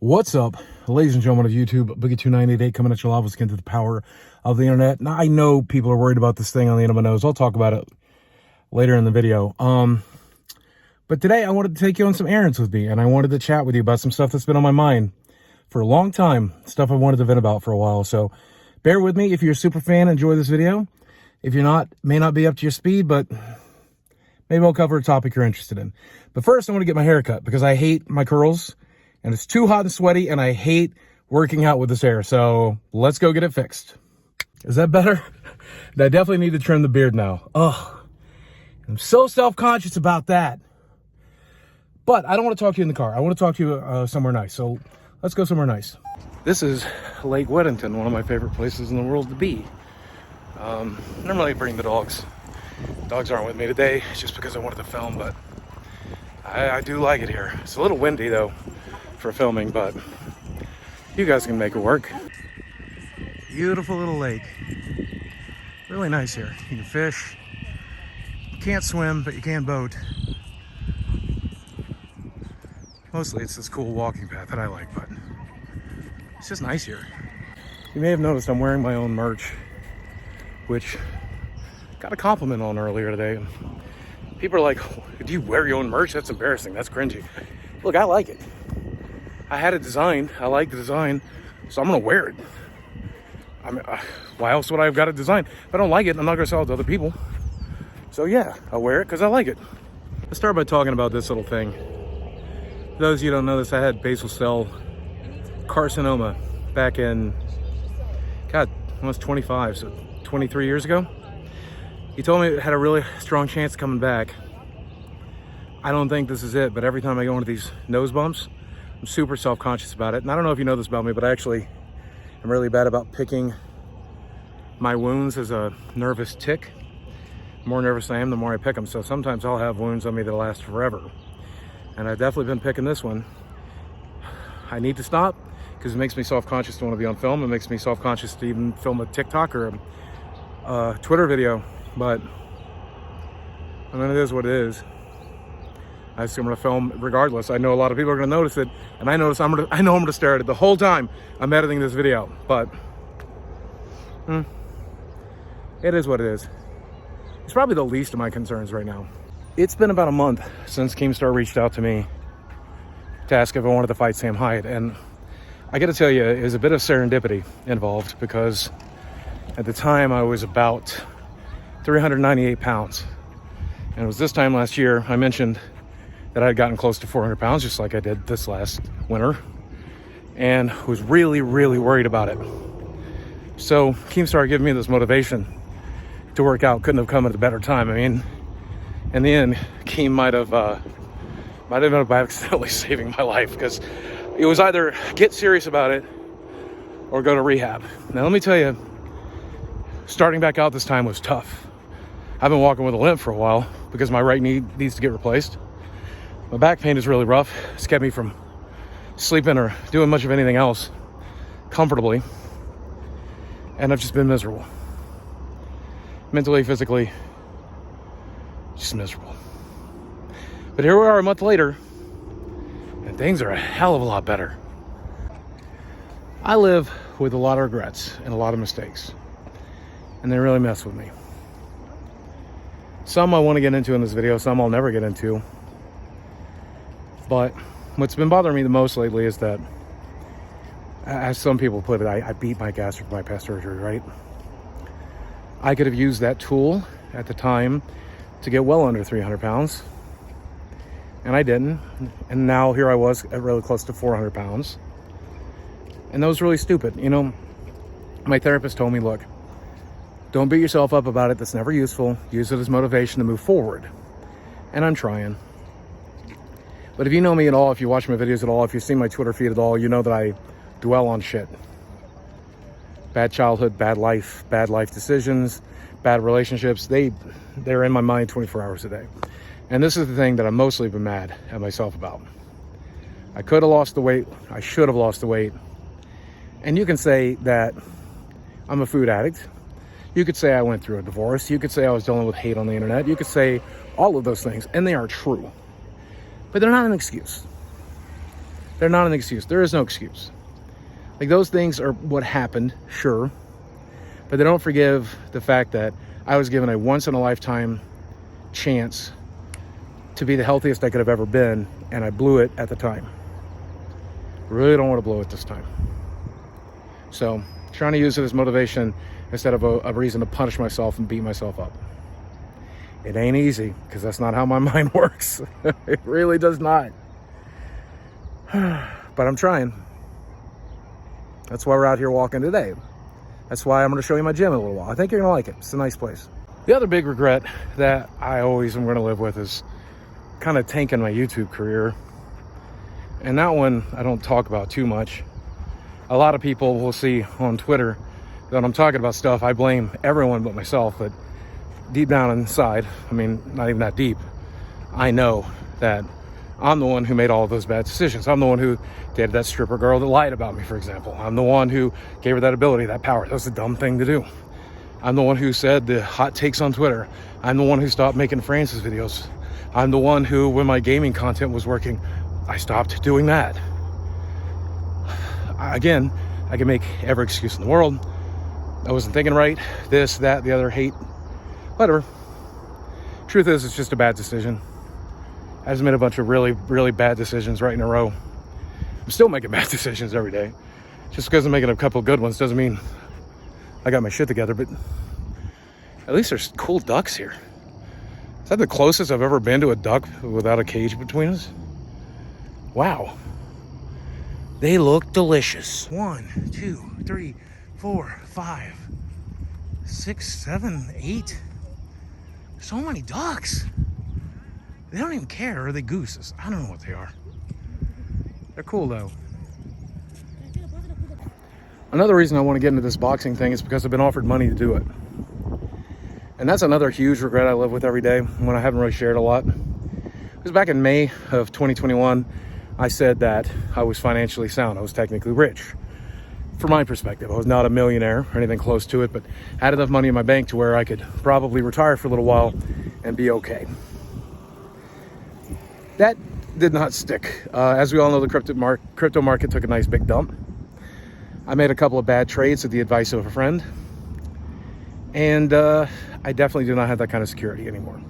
What's up, ladies and gentlemen of YouTube? Boogie2988 coming at you live with into the power of the internet. Now, I know people are worried about this thing on the end of my nose. I'll talk about it later in the video. But today I wanted to take you on some errands with me, and I wanted to chat with you about some stuff that's been on my mind for a long time, stuff I wanted to vent about for a while. So bear with me. If you're a super fan, enjoy this video. If you're not, may not be up to your speed, but maybe I'll cover a topic you're interested in. But first, I want to get my hair cut because I hate my curls. And it's too hot and sweaty, and I hate working out with this hair. So let's go get it fixed. Is that better? I definitely need to trim the beard now. Ugh, I'm so self-conscious about that. But I don't want to talk to you in the car. I want to talk to you somewhere nice. So let's go somewhere nice. This is Lake Weddington, one of my favorite places in the world to be. Normally I bring the dogs. Dogs aren't with me today just because I wanted to film, but I do like it here. It's a little windy though for filming, but you guys can make it work. Beautiful little lake. Really nice here. You can fish. You can't swim, but you can boat. Mostly it's this cool walking path that I like, but it's just nice here. You may have noticed I'm wearing my own merch, which got a compliment on earlier today. People are like, do you wear your own merch? That's embarrassing. That's cringy. Look, I like it. I had it designed. I like the design, so I'm gonna wear it. I mean, why else would I have got it designed? If I don't like it, I'm not gonna sell it to other people. So yeah, I'll wear it because I like it. Let's start by talking about this little thing. For those of you who don't know this, I had basal cell carcinoma back in, God, almost 25, so 23 years ago. He told me it had a really strong chance of coming back. I don't think this is it, but every time I go into these nose bumps, I'm super self-conscious about it. And I don't know if you know this about me, but I actually am really bad about picking my wounds as a nervous tick. The more nervous I am, the more I pick them. So sometimes I'll have wounds on me that last forever. And I've definitely been picking this one. I need to stop because it makes me self-conscious to want to be on film. It makes me self-conscious to even film a TikTok or a Twitter video. But I mean, it is what it is. I assume I'm gonna film regardless. I know a lot of people are gonna notice it, and I know I'm gonna stare at it the whole time I'm editing this video. But it is what it is. It's probably the least of my concerns right now. It's been about a month since Keemstar reached out to me to ask if I wanted to fight Sam Hyatt, and I gotta tell you, there's a bit of serendipity involved because at the time I was about 398 pounds, and it was this time last year I mentioned that I had gotten close to 400 pounds, just like I did this last winter, and was really, really worried about it. So Keemstar gave me this motivation to work out. Couldn't have come at a better time. I mean, in the end, Keem might have ended up accidentally saving my life, because it was either get serious about it or go to rehab. Now, let me tell you, starting back out this time was tough. I've been walking with a limp for a while because my right knee needs to get replaced. My back pain is really rough. It's kept me from sleeping or doing much of anything else comfortably. And I've just been miserable. Mentally, physically, just miserable. But here we are a month later, and things are a hell of a lot better. I live with a lot of regrets and a lot of mistakes, and they really mess with me. Some I want to get into in this video, some I'll never get into. But what's been bothering me the most lately is that, as some people put it, I beat my gastric bypass surgery, right? I could have used that tool at the time to get well under 300 pounds, and I didn't. And now here I was at really close to 400 pounds. And that was really stupid. You know, my therapist told me, look, don't beat yourself up about it. That's never useful. Use it as motivation to move forward. And I'm trying. But if you know me at all, if you watch my videos at all, if you've seen my Twitter feed at all, you know that I dwell on shit. Bad childhood, bad life decisions, bad relationships. They're in my mind 24 hours a day. And this is the thing that I've mostly been mad at myself about. I could have lost the weight. I should have lost the weight. And you can say that I'm a food addict. You could say I went through a divorce. You could say I was dealing with hate on the internet. You could say all of those things, and they are true. But they're not an excuse. They're not an excuse. There is no excuse. Like, those things are what happened, sure, but they don't forgive the fact that I was given a once-in-a-lifetime chance to be the healthiest I could have ever been, and I blew it at the time. Really don't want to blow it this time. So, trying to use it as motivation instead of a reason to punish myself and beat myself up. It ain't easy, because that's not how my mind works. It really does not. But I'm trying. That's why we're out here walking today. That's why I'm going to show you my gym in a little while. I think you're going to like it. It's a nice place. The other big regret that I always am going to live with is kind of tanking my YouTube career. And that one I don't talk about too much. A lot of people will see on Twitter that when I'm talking about stuff, I blame everyone but myself. But deep down inside, I mean, not even that deep, I know that I'm the one who made all of those bad decisions. I'm the one who dated that stripper girl that lied about me, for example. I'm the one who gave her that ability, that power. That was a dumb thing to do. I'm the one who said the hot takes on Twitter. I'm the one who stopped making Francis videos. I'm the one who, when my gaming content was working, I stopped doing that. Again, I can make every excuse in the world. I wasn't thinking right, this, that, the other, hate, whatever. Truth is, it's just a bad decision. I just made a bunch of really, really bad decisions right in a row. I'm still making bad decisions every day. Just because I'm making a couple of good ones doesn't mean I got my shit together, but at least there's cool ducks here. Is that the closest I've ever been to a duck without a cage between us? Wow. They look delicious. 1, 2, 3, 4, 5, 6, 7, 8. So many ducks. They don't even care. Are they gooses? I don't know what they are. They're cool though. Another reason I want to get into this boxing thing is because I've been offered money to do it. And that's another huge regret I live with every day, when I haven't really shared a lot. Because back in May of 2021, I said that I was financially sound. I was technically rich. From my perspective, I was not a millionaire or anything close to it, but I had enough money in my bank to where I could probably retire for a little while and be okay. That did not stick. As we all know, the crypto market took a nice big dump. I made a couple of bad trades at the advice of a friend. And I definitely do not have that kind of security anymore.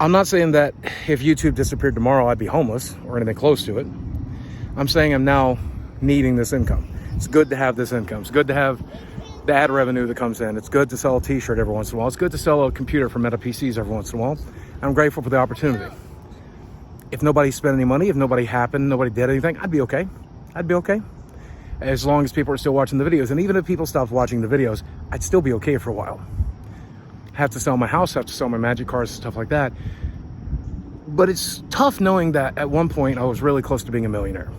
I'm not saying that if YouTube disappeared tomorrow, I'd be homeless or anything close to it. I'm saying I'm now needing this income. It's good to have this income. It's good to have the ad revenue that comes in. It's good to sell a t-shirt every once in a while. It's good to sell a computer from Meta PCs every once in a while. I'm grateful for the opportunity. If nobody spent any money, if nobody happened, nobody did anything, I'd be okay. I'd be okay. As long as people are still watching the videos. And even if people stopped watching the videos, I'd still be okay for a while. Have to sell my house, have to sell my magic cards and stuff like that. But it's tough knowing that at one point I was really close to being a millionaire.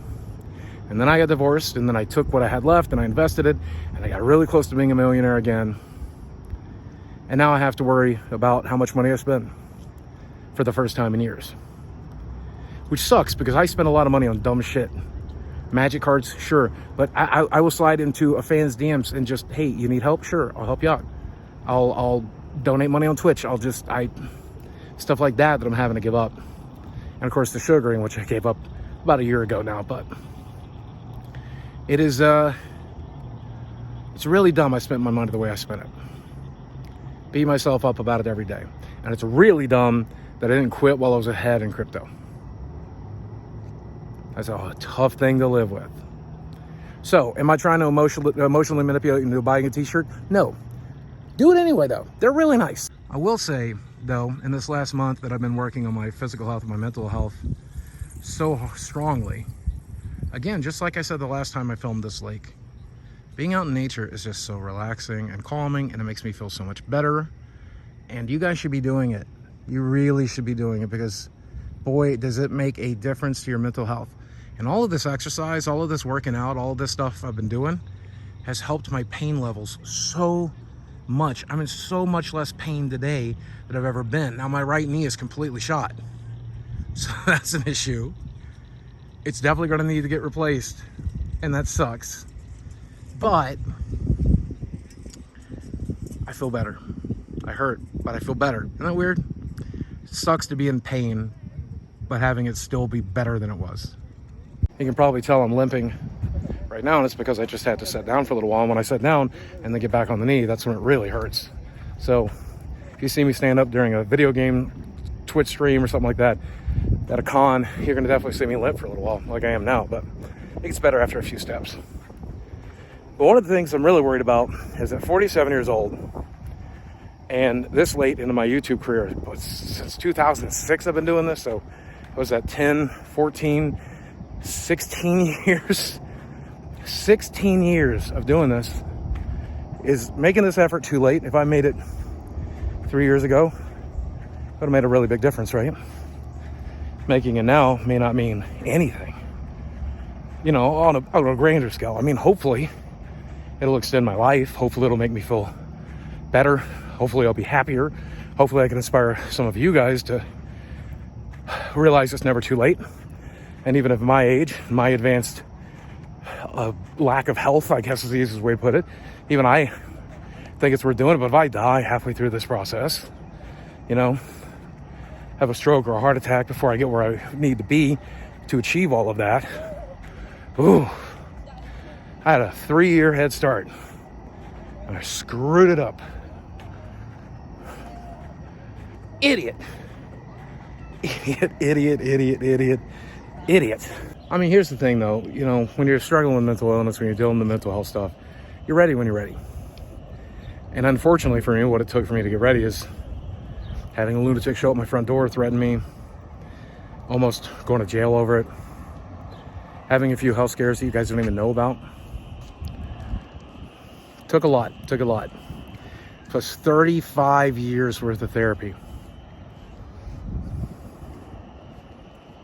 And then I got divorced, and then I took what I had left and I invested it, and I got really close to being a millionaire again. And now I have to worry about how much money I spent for the first time in years. Which sucks, because I spend a lot of money on dumb shit. Magic cards, sure. But I will slide into a fan's DMs and just, hey, you need help? Sure, I'll help you out. I'll donate money on Twitch. Stuff like that I'm having to give up. And of course the sugaring, which I gave up about a year ago now, but it is, it's really dumb I spent my money the way I spent it. Beat myself up about it every day. And it's really dumb that I didn't quit while I was ahead in crypto. That's a tough thing to live with. So, am I trying to emotionally manipulate you into buying a t-shirt? No. Do it anyway, though. They're really nice. I will say, though, in this last month that I've been working on my physical health and my mental health so strongly, again, just like I said the last time I filmed this lake, being out in nature is just so relaxing and calming, and it makes me feel so much better. And you guys should be doing it. You really should be doing it, because, boy, does it make a difference to your mental health. And all of this exercise, all of this working out, all of this stuff I've been doing has helped my pain levels so much. I'm in so much less pain today than I've ever been. Now my right knee is completely shot, so that's an issue. It's definitely going to need to get replaced, and that sucks. But I feel better. I hurt, but I feel better. Isn't that weird? It sucks to be in pain, but having it still be better than it was. You can probably tell I'm limping right now, and it's because I just had to sit down for a little while. And when I sit down and then get back on the knee, that's when it really hurts. So if you see me stand up during a video game Twitch stream or something like that at a con, you're gonna definitely see me limp for a little while, like I am now, but it gets better after a few steps. But one of the things I'm really worried about is at 47 years old, and this late into my YouTube career, since 2006 I've been doing this, so what was that, 10, 14, 16 years? 16 years of doing this. Is making this effort too late? If I made it 3 years ago, it would have made a really big difference, right? Making it now may not mean anything. You know, on a grander scale. I mean, hopefully it'll extend my life. Hopefully it'll make me feel better. Hopefully I'll be happier. Hopefully I can inspire some of you guys to realize it's never too late. And even at my age, my advanced lack of health, I guess is the easiest way to put it, even I think it's worth doing it. But if I die halfway through this process, you know, have a stroke or a heart attack before I get where I need to be to achieve all of that, ooh, I had a 3-year head start and I screwed it up. Idiot. I mean, here's the thing though, you know, when you're struggling with mental illness, when you're dealing with mental health stuff, you're ready when you're ready. And unfortunately for me, what it took for me to get ready is having a lunatic show up my front door, threaten me, almost going to jail over it, having a few health scares that you guys don't even know about. Took a lot. Plus 35 years worth of therapy.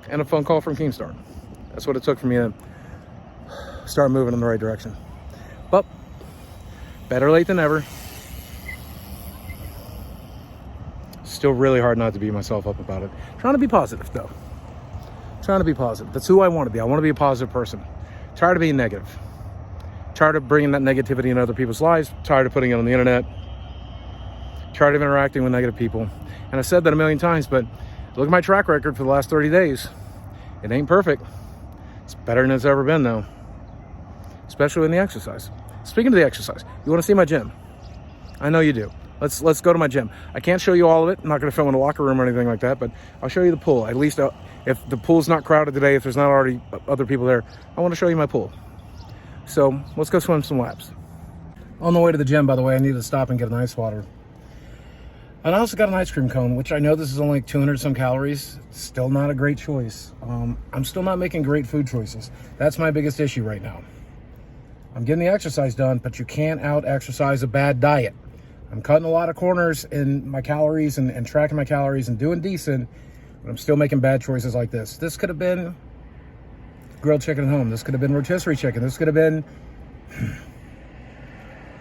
And a phone call from Keemstar. That's what it took for me to start moving in the right direction. But better late than never. Still really hard not to beat myself up about it. Trying to be positive though. Trying to be positive. That's who I want to be. I want to be a positive person. Tired of being negative. Tired of bringing that negativity in other people's lives. Tired of putting it on the internet. Tired of interacting with negative people. And I've said that a million times, but look at my track record for the last 30 days. It ain't perfect. It's better than it's ever been though. Especially in the exercise. Speaking of the exercise, you want to see my gym? I know you do. Let's go to my gym. I can't show you all of it. I'm not going to film in a locker room or anything like that, but I'll show you the pool. At least if the pool's not crowded today, if there's not already other people there, I want to show you my pool. So let's go swim some laps. On the way to the gym, by the way, I need to stop and get an ice water. And I also got an ice cream cone, which I know this is only like 200 some calories. Still not a great choice. I'm still not making great food choices. That's my biggest issue right now. I'm getting the exercise done, but you can't out-exercise a bad diet. I'm cutting a lot of corners in my calories and tracking my calories and doing decent, but I'm still making bad choices like this. This could have been grilled chicken at home. This could have been rotisserie chicken. This could have been...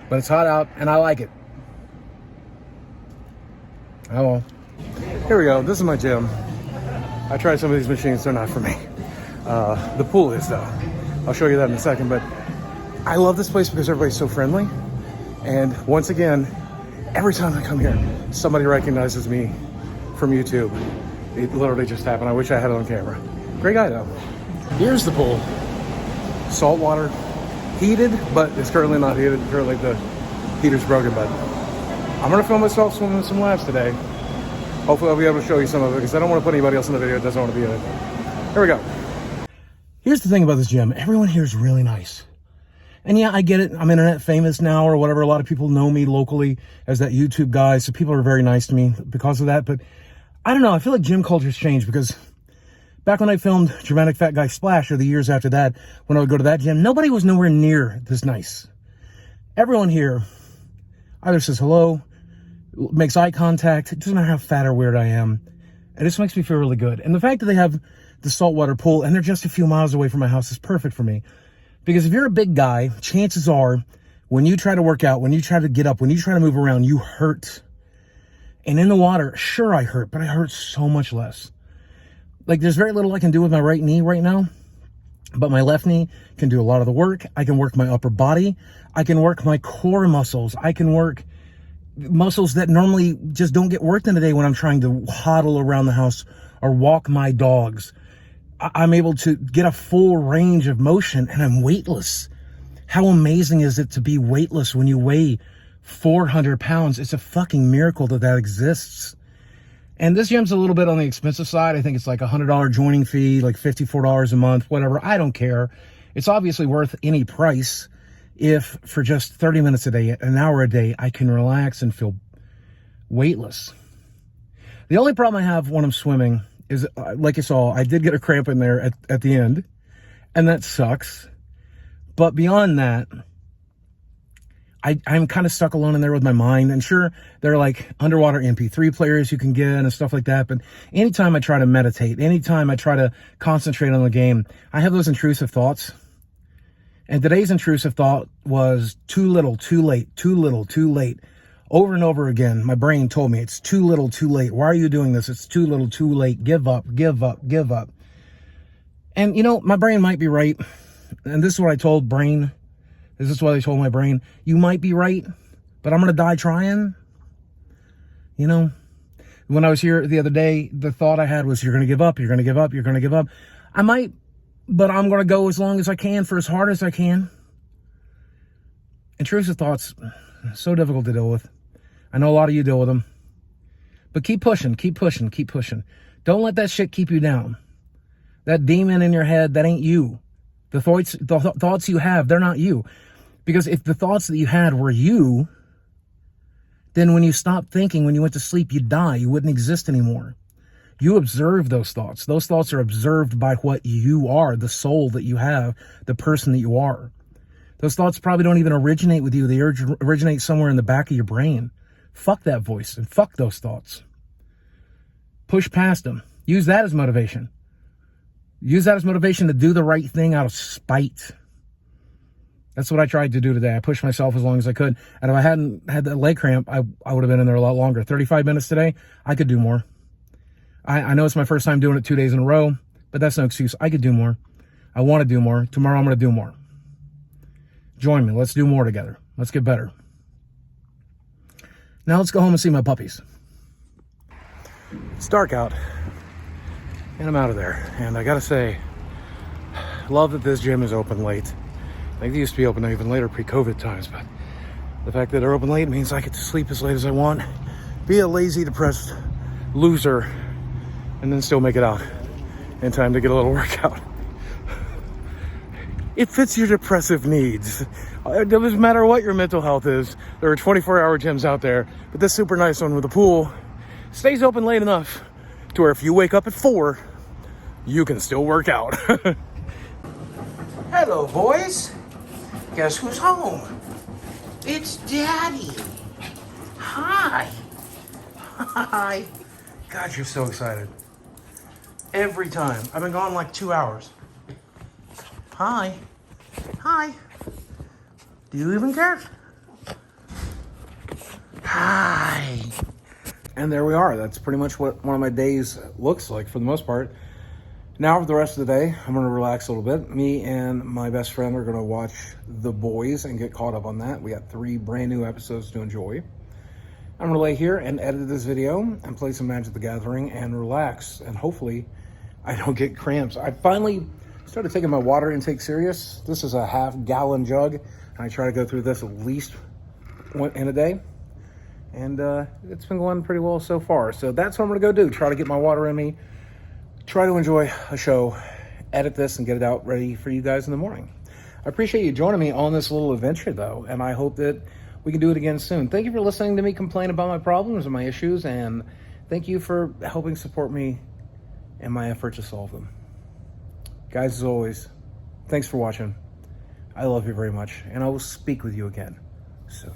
But it's hot out, and I like it. Oh well. Here we go. This is my gym. I tried some of these machines. They're not for me. The pool is, though. I'll show you that in a second, but I love this place because everybody's so friendly. And once again, every time I come here, somebody recognizes me from YouTube. It literally just happened. I wish I had it on camera. Great guy, though. Here's the pool. Salt water. Heated, but it's currently not heated. Currently the heater's broken, but I'm going to film myself swimming some laps today. Hopefully I'll be able to show you some of it because I don't want to put anybody else in the video that doesn't want to be in it. Here we go. Here's the thing about this gym. Everyone here is really nice. And yeah, I get it. I'm internet famous now or whatever. A lot of people know me locally as that YouTube guy. So people are very nice to me because of that. But I don't know. I feel like gym culture's changed because back when I filmed Dramatic Fat Guy Splash or the years after that, when I would go to that gym, nobody was nowhere near this nice. Everyone here either says hello, makes eye contact. It doesn't matter how fat or weird I am. It just makes me feel really good. And the fact that they have the saltwater pool and they're just a few miles away from my house is perfect for me. Because if you're a big guy, chances are when you try to work out, when you try to get up, when you try to move around, you hurt. And in the water, sure I hurt, but I hurt so much less. Like there's very little I can do with my right knee right now, but my left knee can do a lot of the work. I can work my upper body. I can work my core muscles. I can work muscles that normally just don't get worked in a day when I'm trying to huddle around the house or walk my dogs. I'm able to get a full range of motion, and I'm weightless. How amazing is it to be weightless when you weigh 400 pounds? It's a fucking miracle that exists. And this gym's a little bit on the expensive side. I think it's like $100 joining fee, like $54 a month, whatever. I don't care. It's obviously worth any price if for just 30 minutes a day, an hour a day, I can relax and feel weightless. The only problem I have when I'm swimming is, like you saw, I did get a cramp in there at the end, and that sucks. But beyond that, I'm kind of stuck alone in there with my mind. And sure, there are like underwater MP3 players you can get and stuff like that. But anytime I try to meditate, anytime I try to concentrate on the game, I have those intrusive thoughts. And today's intrusive thought was too little, too late, too little, too late. Over and over again, my brain told me, it's too little, too late. Why are you doing this? It's too little, too late. Give up, give up, give up. And, you know, my brain might be right. And this is what I told brain. This is what I told my brain. You might be right, but I'm going to die trying. You know, when I was here the other day, the thought I had was, you're going to give up, you're going to give up, you're going to give up. I might, but I'm going to go as long as I can for as hard as I can. Intrusive thoughts, so difficult to deal with. I know a lot of you deal with them. But keep pushing, keep pushing, keep pushing. Don't let that shit keep you down. That demon in your head, that ain't you. The thoughts you have, they're not you. Because if the thoughts that you had were you, then when you stopped thinking, when you went to sleep, you'd die. You wouldn't exist anymore. You observe those thoughts. Those thoughts are observed by what you are, the soul that you have, the person that you are. Those thoughts probably don't even originate with you. They originate somewhere in the back of your brain. Fuck that voice and fuck those thoughts. Push past them. Use that as motivation. Use that as motivation to do the right thing out of spite. That's what I tried to do today. I pushed myself as long as I could. And if I hadn't had that leg cramp, I would have been in there a lot longer. 35 minutes today, I could do more. I know it's my first time doing it 2 days in a row, but that's no excuse. I could do more. I want to do more. Tomorrow I'm going to do more. Join me. Let's do more together. Let's get better. Now let's go home and see my puppies. It's dark out, and I'm out of there. And I gotta say, I love that this gym is open late. I think they used to be open even later pre-COVID times, but the fact that they're open late means I get to sleep as late as I want, be a lazy, depressed loser, and then still make it out in time to get a little workout. It fits your depressive needs. It doesn't matter what your mental health is. There are 24-hour gyms out there, but this super nice one with a pool stays open late enough to where if you wake up at 4, you can still work out. Hello, boys. Guess who's home? It's Daddy. Hi. Hi. God, you're so excited. Every time. I've been gone like 2 hours. Hi. Hi. Do you even care? Hi. And there we are. That's pretty much what one of my days looks like for the most part. Now for the rest of the day, I'm going to relax a little bit. Me and my best friend are going to watch The Boys and get caught up on that. We got 3 brand new episodes to enjoy. I'm going to lay here and edit this video and play some Magic the Gathering and relax. And hopefully I don't get cramps. I finally started taking my water intake serious. This is a half-gallon jug, and I try to go through this at least in a day. And it's been going pretty well so far. So that's what I'm going to go do. Try to get my water in me. Try to enjoy a show. Edit this and get it out ready for you guys in the morning. I appreciate you joining me on this little adventure, though. And I hope that we can do it again soon. Thank you for listening to me complain about my problems and my issues. And thank you for helping support me in my effort to solve them. Guys, as always, thanks for watching. I love you very much. And I will speak with you again soon.